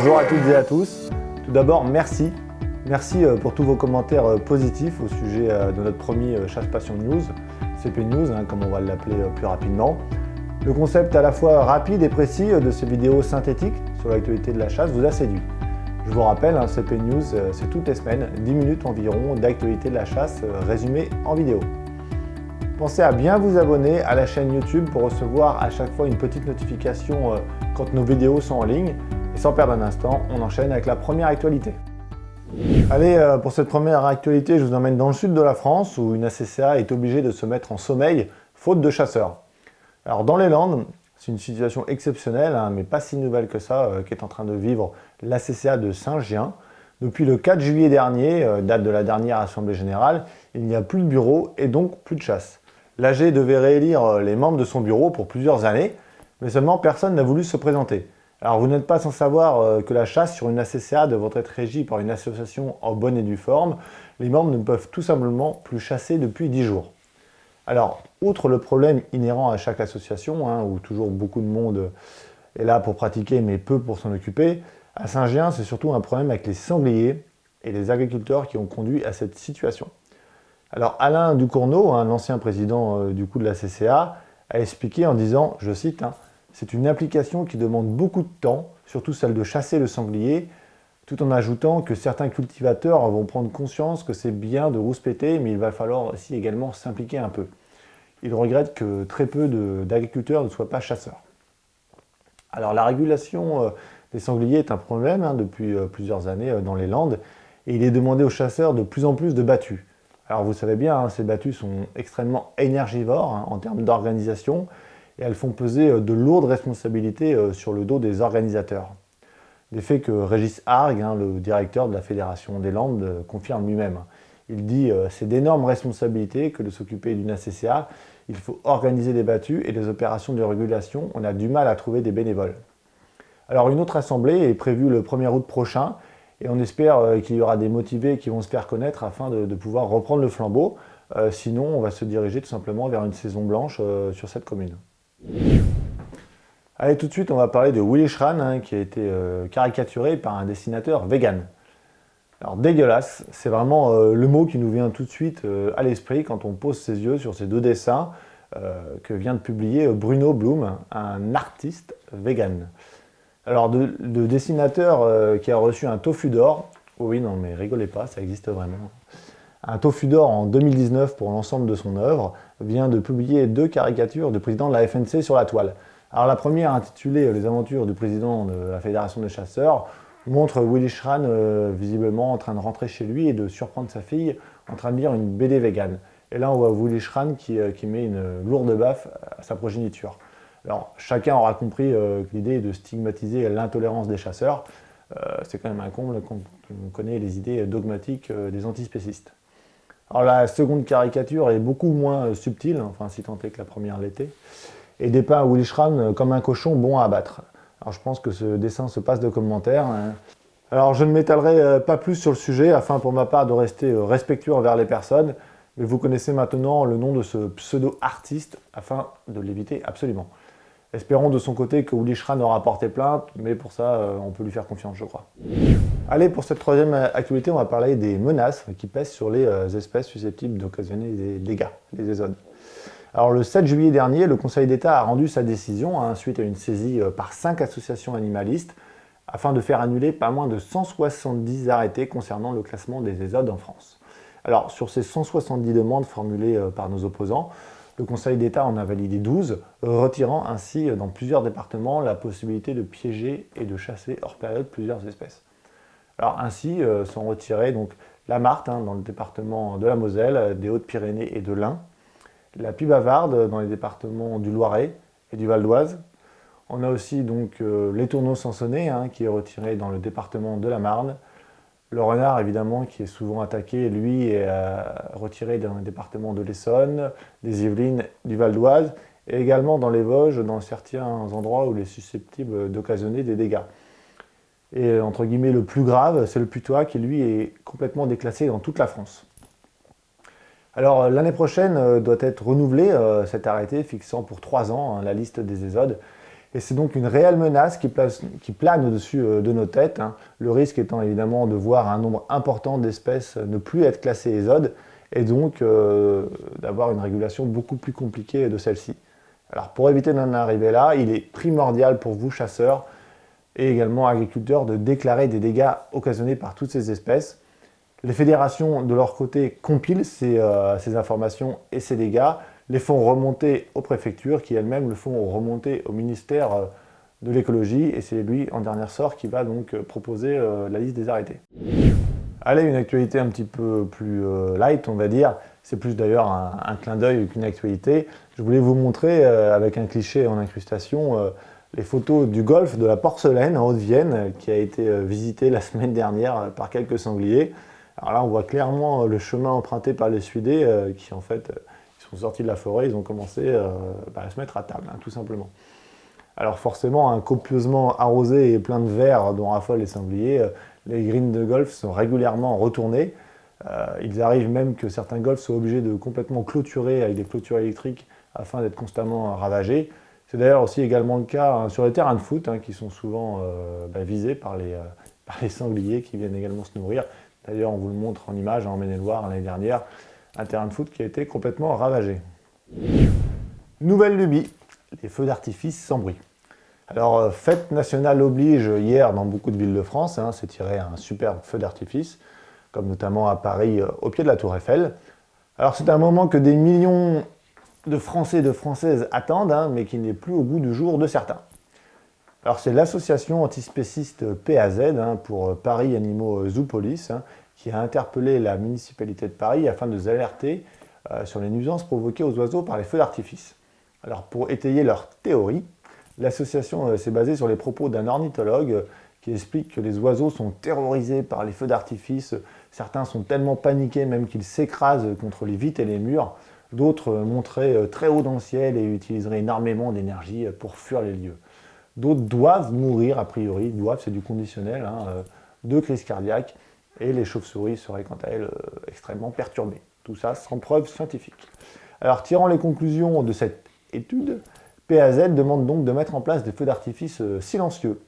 Bonjour à toutes et à tous. Tout d'abord, merci. Merci pour tous vos commentaires positifs au sujet de notre premier Chasse Passion News, CP News, comme on va l'appeler plus rapidement. Le concept à la fois rapide et précis de ces vidéos synthétiques sur l'actualité de la chasse vous a séduit. Je vous rappelle, CP News, c'est toutes les semaines, 10 minutes environ d'actualité de la chasse résumée en vidéo. Pensez à bien vous abonner à la chaîne YouTube pour recevoir à chaque fois une petite notification quand nos vidéos sont en ligne. Et sans perdre un instant, on enchaîne avec la première actualité. Allez, pour cette première actualité, je vous emmène dans le sud de la France où une ACCA est obligée de se mettre en sommeil faute de chasseurs. Alors dans les Landes, c'est une situation exceptionnelle, mais pas si nouvelle que ça, qu'est en train de vivre l'ACCA de Saint-Gien. Depuis le 4 juillet dernier, date de la dernière Assemblée Générale, il n'y a plus de bureau et donc plus de chasse. L'AG devait réélire les membres de son bureau pour plusieurs années, mais seulement personne n'a voulu se présenter. Alors vous n'êtes pas sans savoir que la chasse sur une ACCA devrait être régie par une association en bonne et due forme. Les membres ne peuvent tout simplement plus chasser depuis 10 jours. Alors, outre le problème inhérent à chaque association, où toujours beaucoup de monde est là pour pratiquer mais peu pour s'en occuper, à Saint-Gien, c'est surtout un problème avec les sangliers et les agriculteurs qui ont conduit à cette situation. Alors Alain Ducournau, l'ancien président de la CCA, a expliqué en disant, je cite, c'est une application qui demande beaucoup de temps, surtout celle de chasser le sanglier, tout en ajoutant que certains cultivateurs vont prendre conscience que c'est bien de rouspéter, mais il va falloir aussi également s'impliquer un peu. Il regrette que très peu d'agriculteurs ne soient pas chasseurs. Alors la régulation des sangliers est un problème depuis plusieurs années dans les Landes, et il est demandé aux chasseurs de plus en plus de battues. Alors vous savez bien, ces battues sont extrêmement énergivores en termes d'organisation, et elles font peser de lourdes responsabilités sur le dos des organisateurs. Des faits que Régis Hargue, le directeur de la Fédération des Landes, confirme lui-même. Il dit c'est d'énormes responsabilités que de s'occuper d'une ACCA. Il faut organiser des battues et des opérations de régulation. On a du mal à trouver des bénévoles. Alors une autre assemblée est prévue le 1er août prochain et on espère qu'il y aura des motivés qui vont se faire connaître afin de pouvoir reprendre le flambeau. Sinon, on va se diriger tout simplement vers une saison blanche sur cette commune. Allez, tout de suite, on va parler de Willy Schran, qui a été caricaturé par un dessinateur vegan. Alors, dégueulasse, c'est vraiment le mot qui nous vient tout de suite à l'esprit quand on pose ses yeux sur ces deux dessins que vient de publier Bruno Blum, un artiste vegan. Alors, le dessinateur qui a reçu un tofu d'or, oui, non, mais rigolez pas, ça existe vraiment. Un tofu d'or en 2019 pour l'ensemble de son œuvre, vient de publier 2 caricatures du président de la FNC sur la toile. Alors la première, intitulée « Les aventures du président de la Fédération des chasseurs », montre Willy Schran visiblement en train de rentrer chez lui et de surprendre sa fille en train de lire une BD végane. Et là on voit Willy Schran qui met une lourde baffe à sa progéniture. Alors chacun aura compris que l'idée est de stigmatiser l'intolérance des chasseurs. C'est quand même un comble quand on connaît les idées dogmatiques des antispécistes. Alors la seconde caricature est beaucoup moins subtile, enfin si tant est que la première l'était, et dépeint Willy Schran comme un cochon bon à abattre. Alors je pense que ce dessin se passe de commentaires. Alors je ne m'étalerai pas plus sur le sujet, afin pour ma part de rester respectueux envers les personnes, mais vous connaissez maintenant le nom de ce pseudo-artiste, afin de l'éviter absolument. Espérons de son côté que Willy Schran aura porté plainte, mais pour ça, on peut lui faire confiance, je crois. Allez, pour cette troisième actualité, on va parler des menaces qui pèsent sur les espèces susceptibles d'occasionner des dégâts, les ésodes. Alors, le 7 juillet dernier, le Conseil d'État a rendu sa décision, suite à une saisie par 5 associations animalistes, afin de faire annuler pas moins de 170 arrêtés concernant le classement des ésodes en France. Alors, sur ces 170 demandes formulées par nos opposants, le Conseil d'État en a validé 12, retirant ainsi dans plusieurs départements la possibilité de piéger et de chasser hors période plusieurs espèces. Alors ainsi sont retirés donc, la martre dans le département de la Moselle, des Hautes-Pyrénées et de l'Ain, la pie bavarde dans les départements du Loiret et du Val d'Oise. On a aussi donc l'étourneau sansonnet qui est retiré dans le département de la Marne. Le renard, évidemment, qui est souvent attaqué, lui, est retiré dans le département de l'Essonne, des Yvelines, du Val d'Oise, et également dans les Vosges, dans certains endroits où il est susceptible d'occasionner des dégâts. Et entre guillemets, le plus grave, c'est le putois, qui lui est complètement déclassé dans toute la France. Alors l'année prochaine doit être renouvelé cet arrêté fixant pour 3 ans la liste des ésodes. Et c'est donc une réelle menace qui plane au-dessus de nos têtes, hein. Le risque étant évidemment de voir un nombre important d'espèces ne plus être classées ESOD, et donc d'avoir une régulation beaucoup plus compliquée de celle-ci. Alors pour éviter d'en arriver là, il est primordial pour vous, chasseurs, et également agriculteurs, de déclarer des dégâts occasionnés par toutes ces espèces. Les fédérations, de leur côté, compilent ces informations et ces dégâts, les font remonter aux préfectures, qui elles-mêmes le font remonter au ministère de l'écologie, et c'est lui, en dernier sort, qui va donc proposer la liste des arrêtés. Allez, une actualité un petit peu plus light, on va dire. C'est plus d'ailleurs un clin d'œil qu'une actualité. Je voulais vous montrer, avec un cliché en incrustation, les photos du golfe de la Porcelaine en Haute-Vienne, qui a été visité la semaine dernière par quelques sangliers. Alors là, on voit clairement le chemin emprunté par les Suédés, qui en fait, ils sont sortis de la forêt, ils ont commencé à se mettre à table, hein, tout simplement. Alors forcément, copieusement arrosé et plein de vers dont raffolent les sangliers, les greens de golf sont régulièrement retournés. Il arrive même que certains golfs soient obligés de complètement clôturer avec des clôtures électriques afin d'être constamment ravagés. C'est d'ailleurs aussi également le cas sur les terrains de foot, qui sont souvent visés par les sangliers qui viennent également se nourrir. D'ailleurs, on vous le montre en image en Maine-et-Loire l'année dernière, un terrain de foot qui a été complètement ravagé. Nouvelle lubie, les feux d'artifice sans bruit. Alors, fête nationale oblige hier dans beaucoup de villes de France, c'est tiré un superbe feu d'artifice, comme notamment à Paris au pied de la Tour Eiffel. Alors c'est un moment que des millions de Français et de Françaises attendent, mais qui n'est plus au goût du jour de certains. Alors c'est l'association antispéciste PAZ, pour Paris Animaux Zoopolis, qui a interpellé la municipalité de Paris afin de les alerter sur les nuisances provoquées aux oiseaux par les feux d'artifice. Alors pour étayer leur théorie, l'association s'est basée sur les propos d'un ornithologue qui explique que les oiseaux sont terrorisés par les feux d'artifice. Certains sont tellement paniqués même qu'ils s'écrasent contre les vitres et les murs. D'autres monteraient très haut dans le ciel et utiliseraient énormément d'énergie pour fuir les lieux. D'autres doivent mourir, a priori, doivent, c'est du conditionnel, de crise cardiaque, et les chauves-souris seraient quant à elles extrêmement perturbées. Tout ça sans preuve scientifique. Alors, tirant les conclusions de cette étude, PAZ demande donc de mettre en place des feux d'artifice silencieux.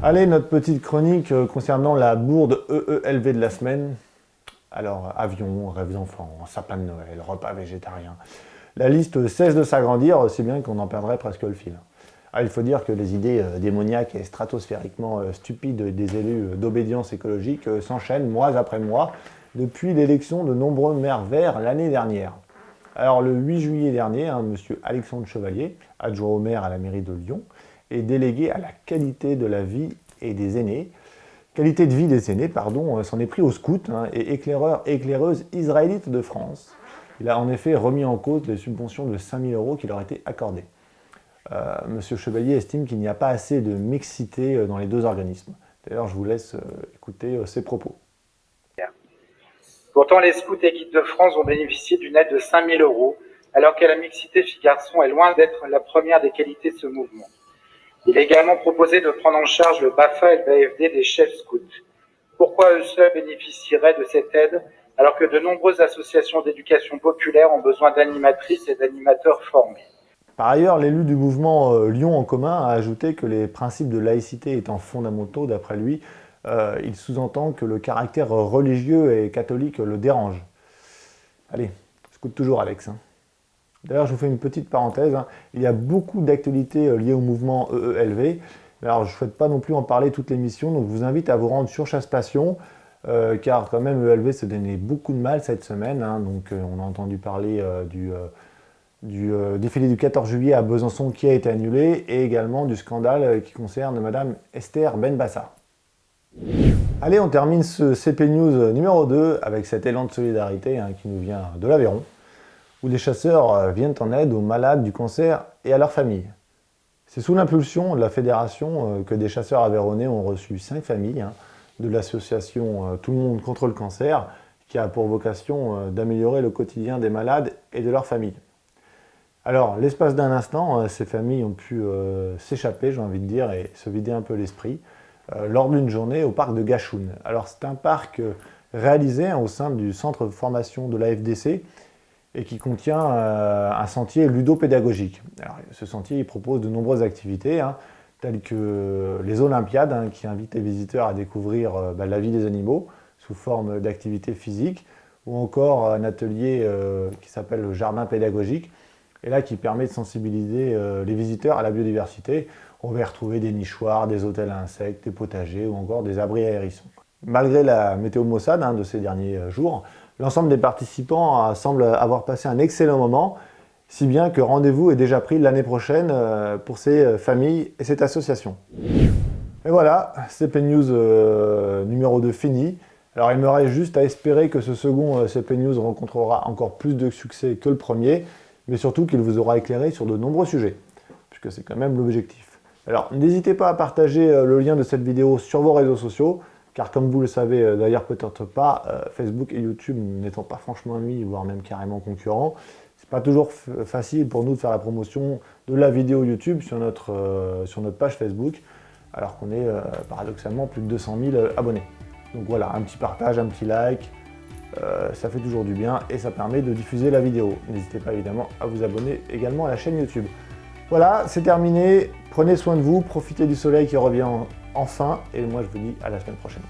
Allez, notre petite chronique concernant la bourde EELV de la semaine. Alors, avion, rêves d'enfants, sapin de Noël, repas végétarien. La liste cesse de s'agrandir, si bien qu'on en perdrait presque le fil. Il faut dire que les idées démoniaques et stratosphériquement stupides des élus d'obédience écologique s'enchaînent mois après mois depuis l'élection de nombreux maires verts l'année dernière. Alors le 8 juillet dernier, M. Alexandre Chevalier, adjoint au maire à la mairie de Lyon, est délégué à la qualité de la vie et des aînés. Qualité de vie des aînés, s'en est pris au scout et éclaireuse israélite de France. Il a en effet remis en cause les subventions de 5 000 € qui leur étaient accordées. Monsieur Chevalier estime qu'il n'y a pas assez de mixité dans les deux organismes. D'ailleurs, je vous laisse écouter ses propos. Pourtant, les scouts et guides de France ont bénéficié d'une aide de 5 000 €, alors que la mixité filles-garçons est loin d'être la première des qualités de ce mouvement. Il est également proposé de prendre en charge le BAFA et le BAFD des chefs scouts. Pourquoi eux seuls bénéficieraient de cette aide, alors que de nombreuses associations d'éducation populaire ont besoin d'animatrices et d'animateurs formés? Par ailleurs, l'élu du mouvement Lyon en commun a ajouté que les principes de laïcité étant fondamentaux, d'après lui, il sous-entend que le caractère religieux et catholique le dérange. Allez, scout toujours Alex. D'ailleurs, je vous fais une petite parenthèse. Il y a beaucoup d'actualités liées au mouvement EELV. Alors, je ne souhaite pas non plus en parler toute l'émission, donc je vous invite à vous rendre sur Chasse Passion, car quand même EELV s'est donné beaucoup de mal cette semaine. Donc, on a entendu parler du défilé du 14 juillet à Besançon qui a été annulé, et également du scandale qui concerne Madame Esther Benbassa. Allez, on termine ce CP News numéro 2 avec cet élan de solidarité qui nous vient de l'Aveyron, où les chasseurs viennent en aide aux malades du cancer et à leurs familles. C'est sous l'impulsion de la fédération que des chasseurs aveyronnais ont reçu 5 familles de l'association Tout le monde contre le cancer, qui a pour vocation d'améliorer le quotidien des malades et de leurs familles. Alors, l'espace d'un instant, ces familles ont pu s'échapper, j'ai envie de dire, et se vider un peu l'esprit, lors d'une journée au parc de Gachoun. Alors, c'est un parc réalisé au sein du centre de formation de la FDC, et qui contient un sentier ludopédagogique. Alors, ce sentier il propose de nombreuses activités, telles que les Olympiades, qui invitent les visiteurs à découvrir la vie des animaux sous forme d'activités physiques, ou encore un atelier qui s'appelle le jardin pédagogique, et là qui permet de sensibiliser les visiteurs à la biodiversité. On va y retrouver des nichoirs, des hôtels à insectes, des potagers ou encore des abris à hérissons. Malgré la météo maussade de ces derniers jours, l'ensemble des participants semble avoir passé un excellent moment, si bien que rendez-vous est déjà pris l'année prochaine pour ces familles et cette association. Et voilà, CP News numéro 2 fini. Alors il me reste juste à espérer que ce second CP News rencontrera encore plus de succès que le premier, mais surtout qu'il vous aura éclairé sur de nombreux sujets, puisque c'est quand même l'objectif. Alors n'hésitez pas à partager le lien de cette vidéo sur vos réseaux sociaux, car comme vous le savez d'ailleurs peut-être pas, Facebook et YouTube n'étant pas franchement amis, voire même carrément concurrents, c'est pas toujours facile pour nous de faire la promotion de la vidéo YouTube sur notre page Facebook, alors qu'on est paradoxalement plus de 200 000 abonnés. Donc voilà, un petit partage, un petit like, ça fait toujours du bien et ça permet de diffuser la vidéo. N'hésitez pas évidemment à vous abonner également à la chaîne YouTube. Voilà, c'est terminé. Prenez soin de vous, profitez du soleil qui revient enfin et moi je vous dis à la semaine prochaine.